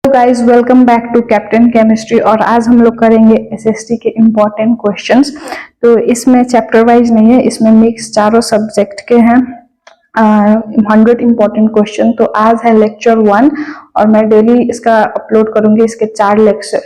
Guys, welcome back to Captain Chemistry. और आज हम लोग करेंगे एसएसटी के इम्पोर्टेंट क्वेश्चंस। तो इसमें चैप्टर वाइज नहीं है, इसमें मिक्स चारों सब्जेक्ट के हैं 100 इम्पोर्टेंट क्वेश्चन। तो आज है लेक्चर 1 और मैं डेली इसका अपलोड करूंगी। इसके 4 लेक्चर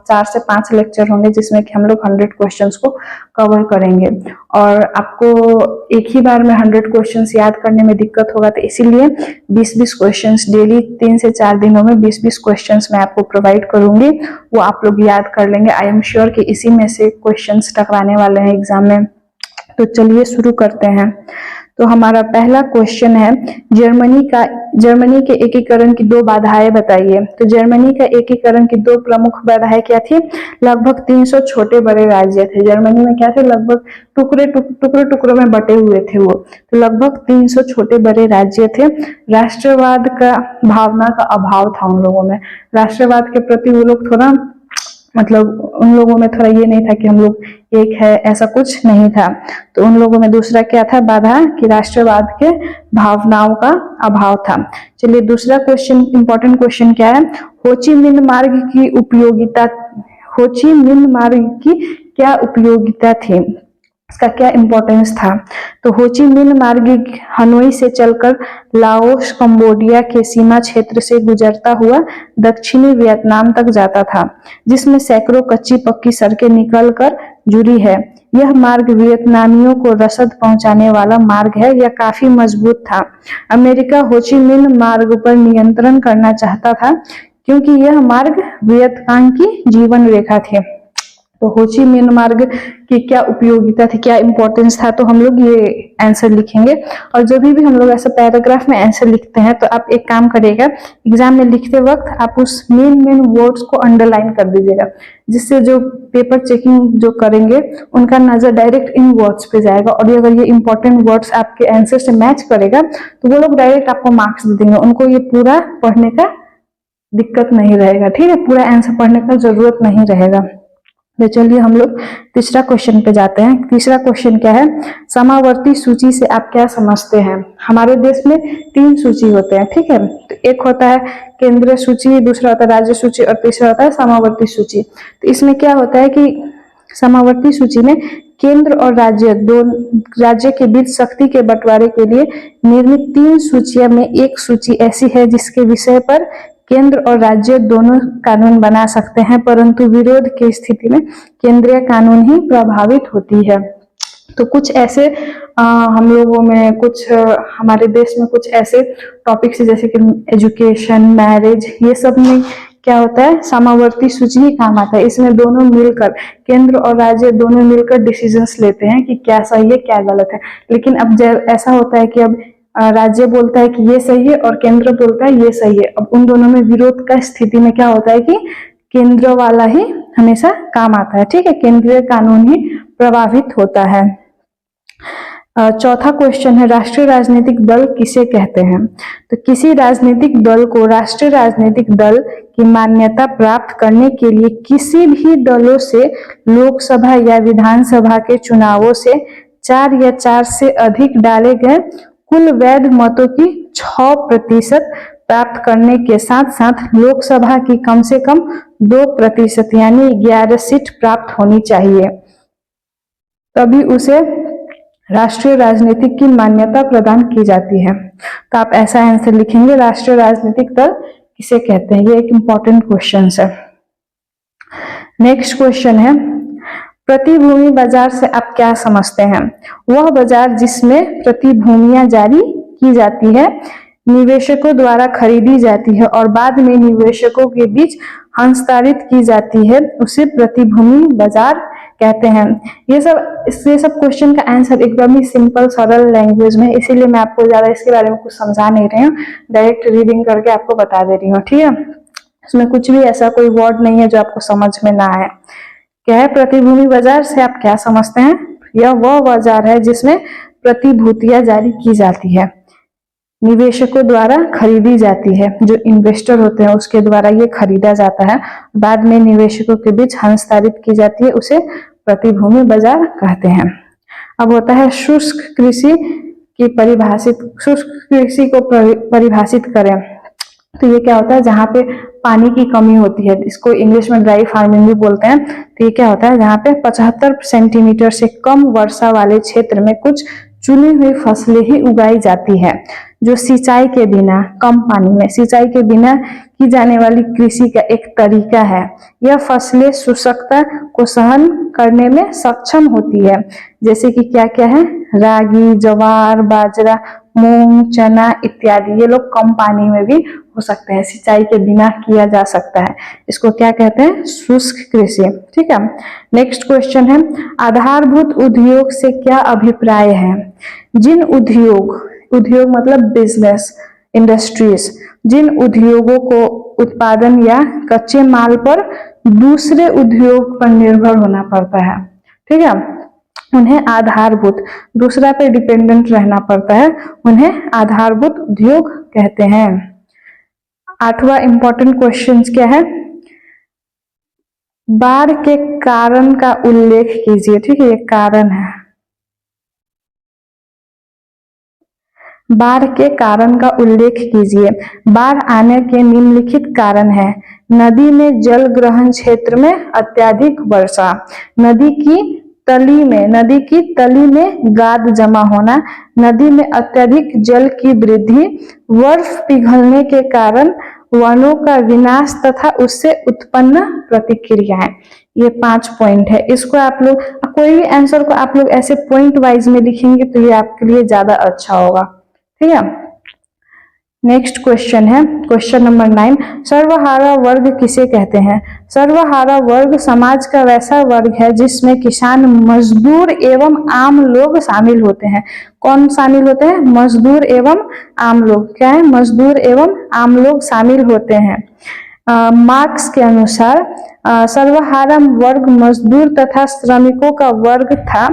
4 से 5 लेक्चर होंगे जिसमें कि हम लोग 100 क्वेश्चंस को कवर करेंगे। और आपको एक ही बार में 100 क्वेश्चंस याद करने में दिक्कत होगा, तो इसीलिए 20-20 क्वेश्चंस डेली 3 से 4 दिनों में 20-20 क्वेश्चंस मैं आपको प्रोवाइड करूंगी। वो आप लोग याद कर लेंगे। आई एम श्योर कि इसी में से क्वेश्चंस टकराने वाले हैं एग्जाम में। तो चलिए शुरू करते हैं। तो हमारा पहला क्वेश्चन है, जर्मनी के एकीकरण की 2 बाधाएं बताइए। तो जर्मनी का एकीकरण की 2 प्रमुख बाधाएं क्या थी? लगभग 300 छोटे बड़े राज्य थे। जर्मनी में क्या थे? लगभग टुकड़ों में बटे हुए थे वो। तो लगभग 300 छोटे बड़े राज्य थे। राष्ट्रवाद का भावना का अभाव था उन लोगों में। राष्ट्रवाद के प्रति वो लोग थोड़ा उन लोगों में थोड़ा ये नहीं था कि हम लोग एक है, ऐसा कुछ नहीं था। तो उन लोगों में दूसरा क्या था बाधा? कि राष्ट्रवाद के भावनाओं का अभाव था। चलिए दूसरा क्वेश्चन, इंपॉर्टेंट क्वेश्चन क्या है? हो ची मिन्ह मार्ग की क्या उपयोगिता थी? इसका क्या इंपॉर्टेंस था? तो हो ची मिन्ह मार्ग हनोई से चलकर लाओस कंबोडिया के सीमा क्षेत्र से गुजरता हुआ दक्षिणी वियतनाम तक जाता था, जिसमें सैकड़ों कच्ची पक्की सड़कें निकलकर जुड़ी है। यह मार्ग वियतनामियों को रसद पहुंचाने वाला मार्ग है। यह काफी मजबूत था। अमेरिका हो ची मिन्ह मार्ग पर नियंत्रण करना चाहता था क्योंकि यह मार्ग वियतनाम की जीवन रेखा थी। तो हो ची मिन्ह मार्ग की क्या उपयोगिता थी, क्या इंपॉर्टेंस था? तो हम लोग ये आंसर लिखेंगे। और जब भी हम लोग ऐसा पैराग्राफ में आंसर लिखते हैं तो आप एक काम करिएगा, एग्जाम में लिखते वक्त आप उस मेन वर्ड्स को अंडरलाइन कर दीजिएगा, जिससे जो पेपर चेकिंग जो करेंगे उनका नजर डायरेक्ट इन वर्ड्स पे जाएगा। और अगर ये इंपॉर्टेंट वर्ड्स आपके आंसर से मैच करेगा तो वो लोग डायरेक्ट आपको मार्क्स दे देंगे। उनको ये पूरा पढ़ने का दिक्कत नहीं रहेगा, ठीक है? पूरा आंसर पढ़ने का जरूरत नहीं रहेगा। तो चलिए हम लोग तीसरा क्वेश्चन पे जाते हैं। तीसरा क्वेश्चन क्या है? समावर्ती सूची से आप क्या समझते हैं? हमारे देश में 3 सूची होते हैं, ठीक है? तो एक होता है केंद्रीय सूची, दूसरा होता है राज्य सूची और तीसरा होता है समावर्ती सूची। तो इसमें क्या होता है कि समावर्ती सूची में केंद्र और राज्य के बीच शक्ति के बंटवारे के लिए निर्मित 3 सूचियों में एक सूची ऐसी है जिसके विषय पर केंद्र और राज्य दोनों कानून बना सकते हैं, परंतु विरोध की स्थिति में केंद्रीय कानून ही प्रभावित होती है। तो कुछ ऐसे हम लोगों में हमारे देश में कुछ ऐसे टॉपिक्स जैसे कि एजुकेशन, मैरिज, ये सब में क्या होता है? समावर्ती सूची ही काम आता है। इसमें दोनों मिलकर, केंद्र और राज्य दोनों मिलकर डिसीजंस लेते हैं कि क्या सही है क्या गलत है। लेकिन अब ऐसा होता है कि अब राज्य बोलता है कि ये सही है और केंद्र बोलता है ये सही है। अब उन दोनों में विरोध का स्थिति में क्या होता है कि केंद्र वाला ही हमेशा काम आता है, ठीक है? केंद्रीय कानून ही प्रभावित होता है। चौथा क्वेश्चन है, राष्ट्रीय राजनीतिक दल किसे कहते हैं? तो किसी राजनीतिक दल को राष्ट्रीय राजनीतिक दल की मान्यता प्राप्त करने के लिए किसी भी दलों से लोकसभा या विधानसभा के चुनावों से 4 या 4 से अधिक डाले गए कुल वैध मतों की 6% प्राप्त करने के साथ साथ लोकसभा की कम से कम 2% यानी 11 सीट प्राप्त होनी चाहिए, तभी उसे राष्ट्रीय राजनीतिक की मान्यता प्रदान की जाती है। तो आप ऐसा आंसर लिखेंगे, राष्ट्रीय राजनीतिक दल किसे कहते हैं। ये एक इंपॉर्टेंट क्वेश्चन है। नेक्स्ट क्वेश्चन है, प्रतिभूति बाजार से आप क्या समझते हैं? वह बाजार जिसमें प्रतिभूतियां जारी की जाती है, निवेशकों द्वारा खरीदी जाती है और बाद में निवेशकों के बीच हस्तांतरित की जाती है, उसे प्रतिभूति बाजार कहते हैं। ये सब क्वेश्चन का आंसर एकदम ही सिंपल सरल लैंग्वेज में, इसीलिए मैं आपको ज्यादा इसके बारे में कुछ समझा नहीं रही हूँ, डायरेक्ट रीडिंग करके आपको बता दे रही हूँ, ठीक है? इसमें कुछ भी ऐसा कोई वर्ड नहीं है जो आपको समझ में ना आए। क्या है प्रतिभूति बाजार से आप क्या समझते हैं? यह वह बाजार है जिसमें प्रतिभूतियां जारी की जाती है, निवेशकों द्वारा खरीदी जाती है, जो इन्वेस्टर होते हैं उसके द्वारा ये खरीदा जाता है, बाद में निवेशकों के बीच हस्तांतरित की जाती है, उसे प्रतिभूति बाजार कहते हैं। अब होता है शुष्क कृषि को परिभाषित करें। तो ये क्या होता है, जहाँ पे पानी की कमी होती है, इसको इंग्लिश में ड्राई फार्मिंग भी बोलते हैं। तो ये क्या होता है, जहाँ पे 75 सेंटीमीटर से कम वर्षा वाले क्षेत्र में कुछ चुनी हुई फसलें ही उगाई जाती है, जो सिंचाई के बिना, कम पानी में सिंचाई के बिना की जाने वाली कृषि का एक तरीका है। यह फसलें शुष्कता को सहन करने में सक्षम होती है, जैसे कि क्या क्या है, रागी, ज्वार, बाजरा, मूंग, चना इत्यादि। ये लोग कम पानी में भी हो सकते हैं, सिंचाई के बिना किया जा सकता है। इसको क्या कहते हैं, शुष्क कृषि। ठीक है, नेक्स्ट क्वेश्चन है, आधारभूत उद्योग से क्या अभिप्राय है? जिन उद्योग, उद्योग मतलब बिजनेस, इंडस्ट्रीज, जिन उद्योगों को उत्पादन या कच्चे माल पर दूसरे उद्योग पर निर्भर होना पड़ता है, ठीक है, उन्हें आधारभूत, दूसरा पे डिपेंडेंट रहना पड़ता है, उन्हें आधारभूत उद्योग कहते हैं। 8वां इंपॉर्टेंट क्वेश्चन क्या है, बाढ़ के कारण का उल्लेख कीजिए। ठीक है, ये कारण है, बाढ़ के कारण का उल्लेख कीजिए। बाढ़ आने के निम्नलिखित कारण है, नदी में जल ग्रहण क्षेत्र में अत्यधिक वर्षा, नदी की तली में गाद जमा होना, नदी में अत्यधिक जल की वृद्धि, बर्फ पिघलने के कारण वनों का विनाश तथा उससे उत्पन्न प्रतिक्रियाएं। ये 5 पॉइंट है। इसको आप लोग, कोई भी आंसर को आप लोग ऐसे पॉइंट वाइज में लिखेंगे तो ये आपके लिए ज्यादा अच्छा होगा। ठीक है, नेक्स्ट क्वेश्चन है, क्वेश्चन नंबर 9, सर्वहारा वर्ग किसे कहते हैं? सर्वहारा वर्ग समाज का वैसा वर्ग है जिसमें किसान, मजदूर एवं आम लोग शामिल होते हैं। कौन शामिल होते हैं? मजदूर एवं आम लोग। क्या है? मजदूर एवं आम लोग शामिल होते हैं। मार्क्स के अनुसार सर्वहारा वर्ग मजदूर तथा श्रमिकों का वर्ग था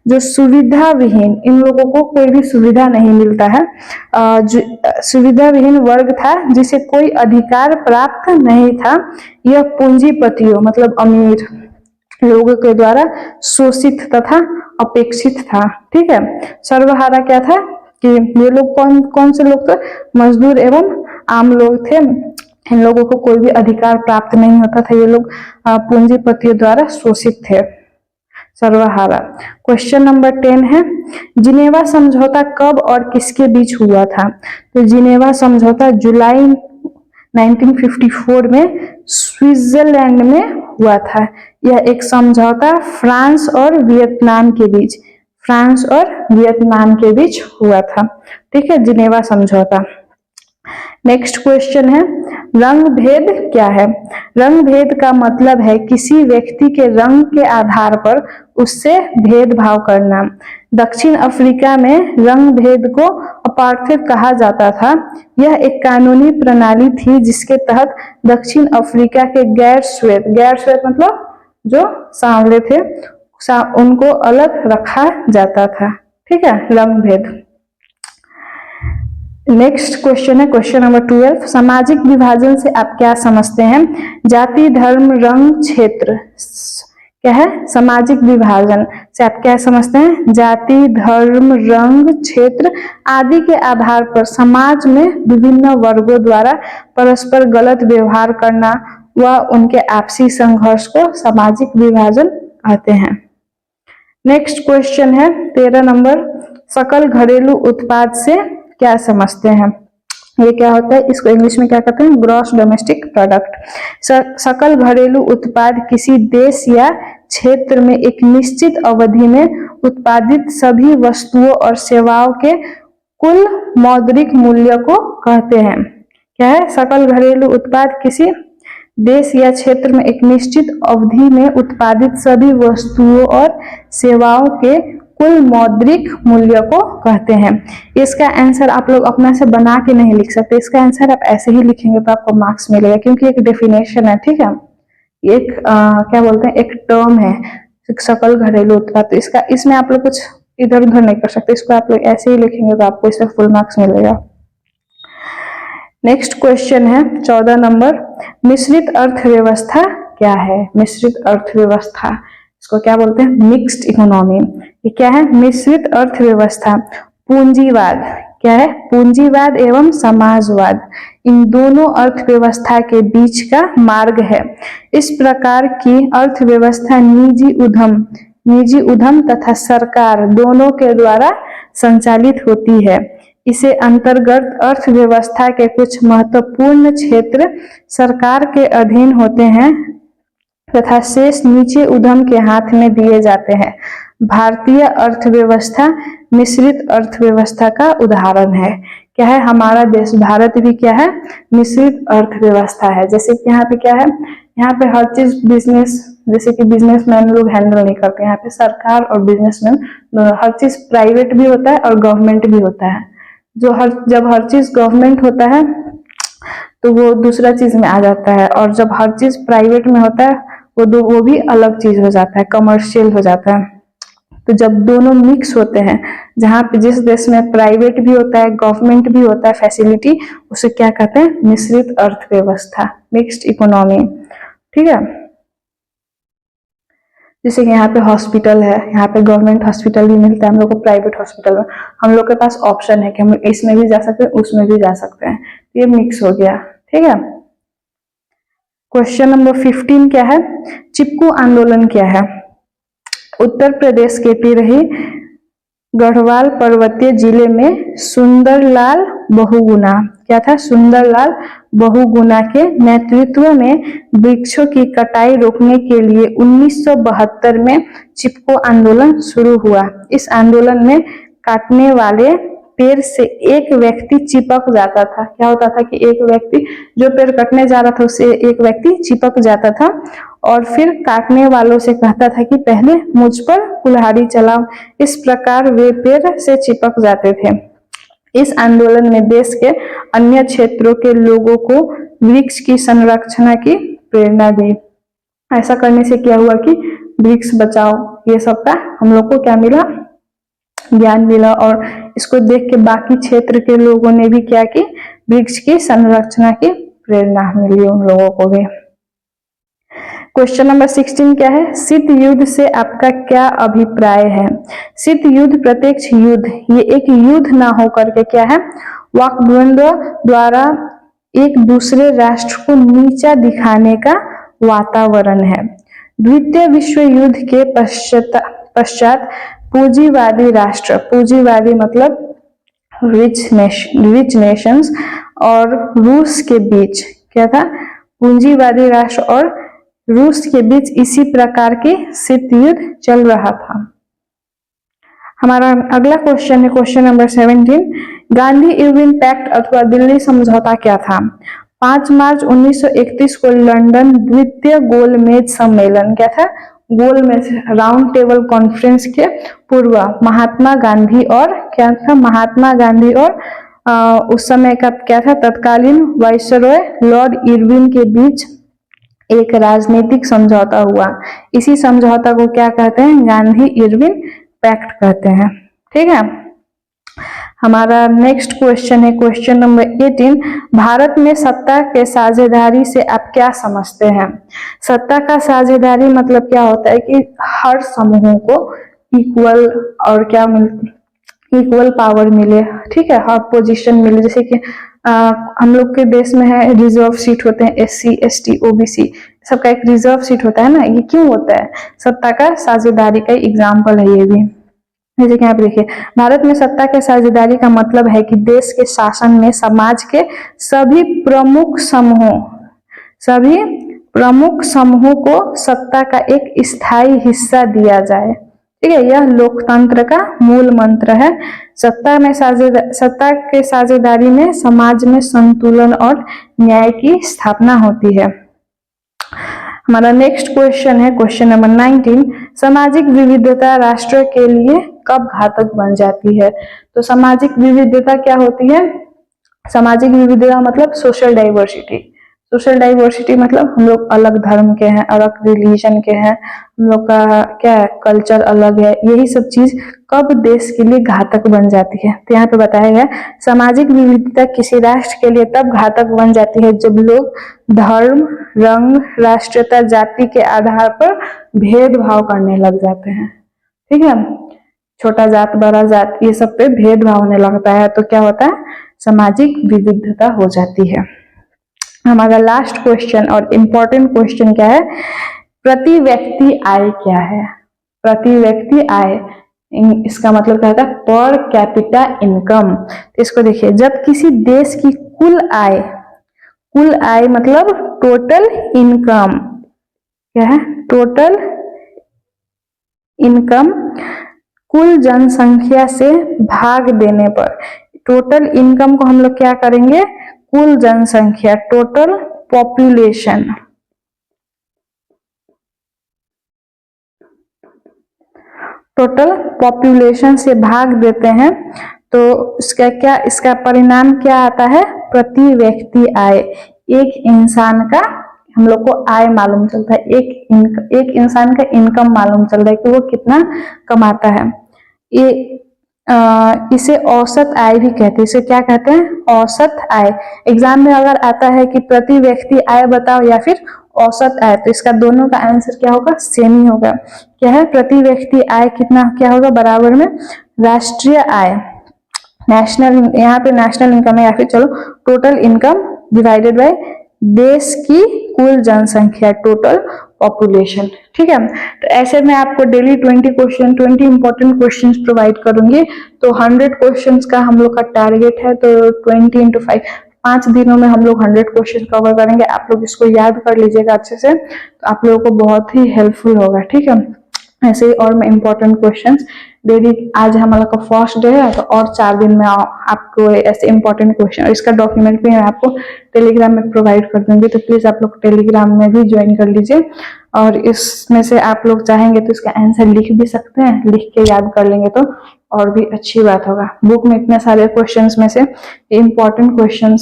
जो सुविधा विहीन, इन लोगों को कोई भी सुविधा नहीं मिलता है, सुविधा विहीन वर्ग था जिसे कोई अधिकार प्राप्त नहीं था। यह पूंजीपतियों मतलब अमीर लोगों के द्वारा शोषित तथा अपेक्षित था। ठीक है, सर्वहारा क्या था कि ये लोग कौन कौन से लोग थे? मजदूर एवं आम लोग थे। इन लोगों को कोई भी अधिकार प्राप्त नहीं होता था, ये लोग पूंजीपतियों द्वारा शोषित थे। सर्वहारा। क्वेश्चन नंबर 10 है, जिनेवा समझौता कब और किसके बीच हुआ था? तो जिनेवा समझौता जुलाई 1954 में स्विट्जरलैंड में हुआ था। यह एक समझौता फ्रांस और वियतनाम के बीच, फ्रांस और वियतनाम के बीच हुआ था। ठीक है, जिनेवा समझौता। नेक्स्ट क्वेश्चन है, रंग भेद क्या है? रंग भेद का मतलब है किसी व्यक्ति के रंग के आधार पर उससे भेदभाव करना। दक्षिण अफ्रीका में रंग भेद को अपार्थाइड कहा जाता था। यह एक कानूनी प्रणाली थी जिसके तहत दक्षिण अफ्रीका के गैर श्वेत मतलब जो सांवले थे, उनको अलग रखा जाता था। ठीक है, रंग भेद। नेक्स्ट क्वेश्चन है, क्वेश्चन नंबर 12, सामाजिक विभाजन से आप क्या समझते हैं? जाति, धर्म, रंग, क्षेत्र। क्या है? सामाजिक विभाजन से आप क्या समझते हैं? जाति, धर्म, रंग, क्षेत्र आदि के आधार पर समाज में विभिन्न वर्गों द्वारा परस्पर गलत व्यवहार करना व उनके आपसी संघर्ष को सामाजिक विभाजन कहते हैं। नेक्स्ट क्वेश्चन है 13 नंबर, सकल घरेलू उत्पाद से क्या समझते हैं? ये क्या होता है? इसको इंग्लिश में क्या कहते हैं? Gross domestic product. सकल घरेलू उत्पाद किसी देश या क्षेत्र में एक निश्चित अवधि में उत्पादित सभी वस्तुओं और सेवाओं के कुल मौद्रिक मूल्य को कहते हैं। क्या है? सकल घरेलू उत्पाद किसी देश या क्षेत्र में एक निश्चित अवधि में उत्पादित सभी वस्तुओं और सेवाओं के कुल मौद्रिक मूल्य को कहते हैं। इसका आंसर आप लोग अपना से बना के नहीं लिख सकते, इसका आंसर आप ऐसे ही लिखेंगे तो आपको मार्क्स मिलेगा, क्योंकि एक डेफिनेशन है। ठीक है, एक क्या बोलते हैं, एक टर्म है सकल घरेलू उत्पाद, तो इसका इसमें आप लोग कुछ इधर उधर नहीं कर सकते, इसको आप लोग ऐसे ही लिखेंगे तो आपको इसमें फुल मार्क्स मिलेगा। नेक्स्ट क्वेश्चन है 14 नंबर, मिश्रित अर्थव्यवस्था क्या है? मिश्रित अर्थव्यवस्था, इसको क्या बोलते हैं? Mixed economy. ये क्या है? मिश्रित अर्थव्यवस्था। पूंजीवाद, क्या है? पूंजीवाद एवं समाजवाद, इन दोनों अर्थव्यवस्था के बीच का मार्ग है। इस प्रकार की अर्थव्यवस्था निजी उद्यम तथा सरकार दोनों के द्वारा संचालित होती है। इसे अंतर्गत अर्थव्यवस्था के कुछ महत्वपूर्ण क्षेत्र सरकार के अधीन होते हैं तथा शेष निजी उद्यम के हाथ में दिए जाते हैं। भारतीय अर्थव्यवस्था मिश्रित अर्थव्यवस्था का उदाहरण है। क्या है? हमारा देश भारत भी क्या है? मिश्रित अर्थव्यवस्था है। जैसे कि यहाँ पे क्या है? यहाँ पे हर चीज बिजनेस, जैसे कि बिजनेसमैन लोग हैंडल नहीं करते, यहाँ पे सरकार और बिजनेसमैन दोनों, हर चीज प्राइवेट भी होता है और गवर्नमेंट भी होता है। जब हर चीज गवर्नमेंट होता है तो वो दूसरा चीज में आ जाता है, और जब हर चीज प्राइवेट में होता है वो भी अलग चीज हो जाता है, कमर्शियल हो जाता है। तो जब दोनों मिक्स होते हैं, जहाँ पे जिस देश में प्राइवेट भी होता है गवर्नमेंट भी होता है फैसिलिटी, उसे क्या कहते हैं? मिश्रित अर्थव्यवस्था, मिक्स्ड इकोनॉमी। ठीक है, जैसे कि यहाँ पे हॉस्पिटल है, यहाँ पे गवर्नमेंट हॉस्पिटल भी मिलता है हम लोग को, प्राइवेट हॉस्पिटल में हम लोग के पास ऑप्शन है कि हम इसमें भी जा सकते हैं उसमें भी जा सकते हैं, ये मिक्स हो गया। ठीक है, क्वेश्चन नंबर 15 क्या है? चिपकू आंदोलन क्या है? उत्तर प्रदेश के पिरही गढ़वाल पर्वतीय जिले में सुंदरलाल बहुगुणा, क्या था? सुंदरलाल बहुगुणा के नेतृत्व में वृक्षों की कटाई रोकने के लिए 1972 में चिपको आंदोलन शुरू हुआ। इस आंदोलन में काटने वाले पेड़ से एक व्यक्ति चिपक जाता था। क्या होता था कि एक व्यक्ति जो पेड़ कटने जा रहा था उससे एक व्यक्ति चिपक जाता था और फिर काटने वालों से कहता था कि पहले मुझ पर कुल्हाड़ी चलाओ। इस प्रकार वे पेड़ से चिपक जाते थे। इस आंदोलन में देश के अन्य क्षेत्रों के लोगों को वृक्ष की संरक्षण की प्रेरणा दी। ऐसा करने से क्या हुआ कि वृक्ष बचाओ, ये सब का हम लोग को क्या मिला? ज्ञान मिला, और इसको देख के बाकी क्षेत्र के लोगों ने भी क्या की? वृक्ष की संरक्षण की प्रेरणा मिली उन लोगों को भी। क्वेश्चन नंबर 16 क्या है? शीत युद्ध से आपका क्या अभिप्राय है? शीत युद्ध प्रत्यक्ष युद्ध, ये एक युद्ध ना होकर के क्या है? वाकद्वंद्व द्वारा एक दूसरे राष्ट्र को नीचा दिखाने का वातावरण है। द्वितीय विश्व युद्ध के पश्चात पूंजीवादी राष्ट्र, पूंजीवादी मतलब रिच नेशंस, और रूस के बीच क्या था? पूंजीवादी राष्ट्र और रूस के बीच इसी प्रकार के शीत युद्ध चल रहा था। हमारा अगला क्वेश्चन है question number 17, Gandhi Irwin pact अथवा दिल्ली समझौता क्या था? 5 मार्च 1931 को लंदन द्वितीय गोलमेज सम्मेलन, क्या था? गोलमेज राउंड टेबल कॉन्फ्रेंस के पूर्व महात्मा गांधी और क्या था? महात्मा गांधी और उस समय का क्या था? तत्कालीन वाइसरॉय लॉर्ड इरविन के बीच एक राजनीतिक समझौता हुआ। इसी समझौता को क्या कहते हैं? गांधी इरविन पैक्ट कहते हैं। ठीक है, हमारा नेक्स्ट क्वेश्चन है क्वेश्चन नंबर 18, भारत में सत्ता के साझेदारी से आप क्या समझते हैं? सत्ता का साझेदारी मतलब क्या होता है कि हर समूहों को इक्वल और क्या इक्वल पावर मिले। ठीक है, हर पोजीशन मिले। जैसे कि हम लोग के देश में है रिजर्व सीट होते हैं, SC ST OBC सबका एक रिजर्व सीट होता है ना। ये क्यों होता है? सत्ता का साझेदारी का एग्जाम्पल है ये भी। जैसे कि यहाँ पे देखिए, भारत में सत्ता के साझेदारी का मतलब है कि देश के शासन में समाज के सभी प्रमुख समूहों को सत्ता का एक स्थायी हिस्सा दिया जाए। ठीक है, यह लोकतंत्र का मूल मंत्र है। सत्ता के साझेदारी में समाज में संतुलन और न्याय की स्थापना होती है। हमारा नेक्स्ट क्वेश्चन है क्वेश्चन नंबर 19, सामाजिक विविधता राष्ट्र के लिए कब घातक बन जाती है? तो सामाजिक विविधता क्या होती है? सामाजिक विविधता मतलब सोशल डाइवर्सिटी। सोशल डाइवर्सिटी मतलब हम लोग अलग धर्म के हैं, अलग रिलीजन के हैं, हम लोग का क्या है? कल्चर अलग है। यही सब चीज कब देश के लिए घातक बन जाती है? तो यहाँ पे बताया गया सामाजिक विविधता किसी राष्ट्र के लिए तब घातक बन जाती है जब लोग धर्म, रंग, राष्ट्रीयता, जाति के आधार पर भेदभाव करने लग जाते हैं। ठीक है, छोटा जात बड़ा जात ये सब पे भेदभाव होने लगता है तो क्या होता है? सामाजिक विविधता हो जाती है। हमारा लास्ट क्वेश्चन और इम्पोर्टेंट क्वेश्चन क्या है, प्रति व्यक्ति आय क्या है? प्रति व्यक्ति आय, इसका मतलब क्या होता है, पर कैपिटा इनकम। इसको देखिए, जब किसी देश की कुल आय मतलब टोटल इनकम, क्या है, टोटल इनकम कुल जनसंख्या से भाग देने पर, टोटल इनकम को हम लोग क्या करेंगे, कुल जनसंख्या, टोटल पॉपुलेशन, टोटल पॉपुलेशन से भाग देते हैं तो इसका परिणाम क्या आता है, प्रति व्यक्ति आय। एक इंसान का हम लोग को आय मालूम चलता है, एक इंसान का इनकम मालूम चल रहा है कि वो कितना कमाता है। इसे औसत आय भी कहते हैं। इसे क्या कहते हैं, औसत आय। एग्जाम में अगर आता है कि प्रति व्यक्ति आय बताओ या फिर औसत आय, तो इसका दोनों का आंसर क्या होगा, सेम ही होगा। क्या है, प्रति व्यक्ति आय कितना क्या होगा, बराबर में राष्ट्रीय आय, नेशनल, यहाँ पे नेशनल इनकम है या फिर चलो टोटल इनकम डिवाइडेड बाय देश की कुल जनसंख्या, टोटल पॉपुलेशन। ठीक है, तो ऐसे में आपको daily 20 question, 20 important questions provide करूंगी। तो 100 क्वेश्चंस का हम लोग का टारगेट है, तो 20 × 5, 5 दिनों में हम लोग 100 क्वेश्चन कवर करेंगे। आप लोग इसको याद कर लीजिएगा अच्छे से, तो आप लोगों को बहुत ही हेल्पफुल होगा। ठीक है, ऐसे ही और मैं इंपॉर्टेंट क्वेश्चंस डेली, आज हमारा का फर्स्ट डे है तो और 4 दिन में आपको ऐसे इंपॉर्टेंट क्वेश्चन, और इसका डॉक्यूमेंट भी मैं आपको टेलीग्राम में प्रोवाइड कर दूंगी, तो प्लीज आप लोग टेलीग्राम में भी ज्वाइन कर लीजिए। और इसमें से आप लोग चाहेंगे तो इसका आंसर लिख भी सकते हैं, लिख के याद कर लेंगे तो और भी अच्छी बात होगा। बुक में इतने सारे क्वेश्चन में से इंपॉर्टेंट क्वेश्चन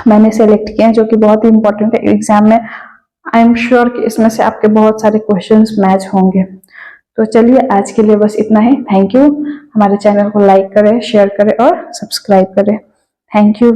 मैंने सेलेक्ट किए हैं जो कि बहुत ही इंपॉर्टेंट है एग्जाम में। आई एम श्योर कि इसमें से आपके बहुत सारे क्वेश्चंस मैच होंगे। तो चलिए आज के लिए बस इतना ही। Thank you. हमारे चैनल को लाइक करें, शेयर करें और सब्सक्राइब करें। Thank you.